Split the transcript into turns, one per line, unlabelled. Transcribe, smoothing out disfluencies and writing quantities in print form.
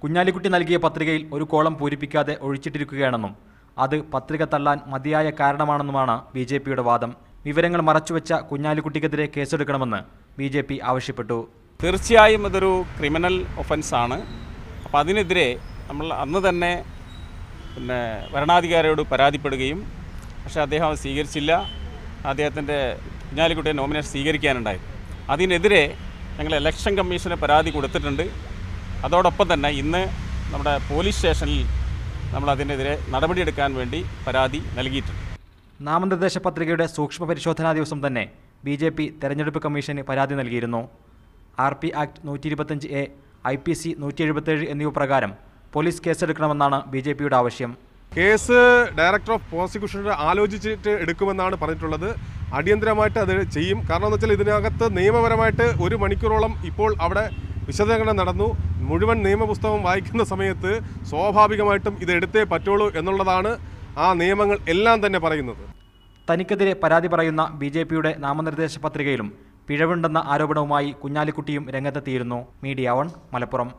കുഞ്ഞാലിക്കുട്ടി നൽകിയ പത്രികയിൽ ഒരു കോളം പൂരിപ്പിക്കാതെ ഒഴിച്ചിട്ടിരിക്കുകയാണെന്നും അത് പത്രിക തള്ളാൻ മതിയായ കാരണമാണെന്നുമാണ് ബിജെപിയുടെ വാദം. വിവരങ്ങൾ മറച്ചുവെച്ച കുഞ്ഞാലിക്കുട്ടിക്കെതിരെ കേസെടുക്കണമെന്ന് ബിജെപി ആവശ്യപ്പെട്ടു.
തീർച്ചയായും ഇതൊരു ക്രിമിനൽ ഒഫൻസാണ്. അപ്പോൾ അതിനെതിരെ നമ്മൾ അന്ന് തന്നെ ഭരണാധികാരിയോട് പരാതിപ്പെടുകയും പക്ഷേ അദ്ദേഹം അത് സ്വീകരിച്ചില്ല. അദ്ദേഹത്തിൻ്റെ കുഞ്ഞാലിക്കുട്ടിയെ നോമിനേഷൻ സ്വീകരിക്കാനുണ്ടായി. അതിനെതിരെ ഞങ്ങൾ ഇലക്ഷൻ കമ്മീഷന് പരാതി കൊടുത്തിട്ടുണ്ട്. അതോടൊപ്പം തന്നെ ഇന്ന് നമ്മുടെ പോലീസ് സ്റ്റേഷനിൽ നമ്മൾ അതിനെതിരെ നടപടിയെടുക്കാൻ വേണ്ടി പരാതി നൽകിയിട്ടുണ്ട്.
നാമനിർദ്ദേശ പത്രികയുടെ സൂക്ഷ്മ പരിശോധനാ ദിവസം തന്നെ ബിജെപി തെരഞ്ഞെടുപ്പ് കമ്മീഷന് പരാതി നൽകിയിരുന്നു. RP ആക്ട് 125A, IPC 177 എന്നിവ പ്രകാരം പോലീസ് കേസെടുക്കണമെന്നാണ് ബിജെപിയുടെ ആവശ്യം.
കേസ് ഡയറക്ടർ ഓഫ് പ്രോസിക്യൂഷൻ ആലോചിച്ചിട്ട് എടുക്കുമെന്നാണ് പറഞ്ഞിട്ടുള്ളത്. അടിയന്തരമായിട്ട് അത് ചെയ്യും. കാരണം എന്ന് വെച്ചാൽ ഇതിനകത്ത് നിയമപരമായിട്ട് 1 മണിക്കൂറോളം ഇപ്പോൾ അവിടെ വിശദീകരണം നടന്നു. മുഴുവൻ നിയമപുസ്തകം വായിക്കുന്ന സമയത്ത് സ്വാഭാവികമായിട്ടും ഇത് എടുത്തേ പറ്റുള്ളൂ എന്നുള്ളതാണ് ആ നിയമങ്ങൾ എല്ലാം തന്നെ പറയുന്നത്.
തനിക്കെതിരെ പരാതി പറയുന്ന ബിജെപിയുടെ നാമനിർദ്ദേശ പത്രികയിലും പിഴവുണ്ടെന്ന ആരോപണവുമായി കുഞ്ഞാലിക്കുട്ടിയും രംഗത്തെത്തിയിരുന്നു. മീഡിയ 1 മലപ്പുറം.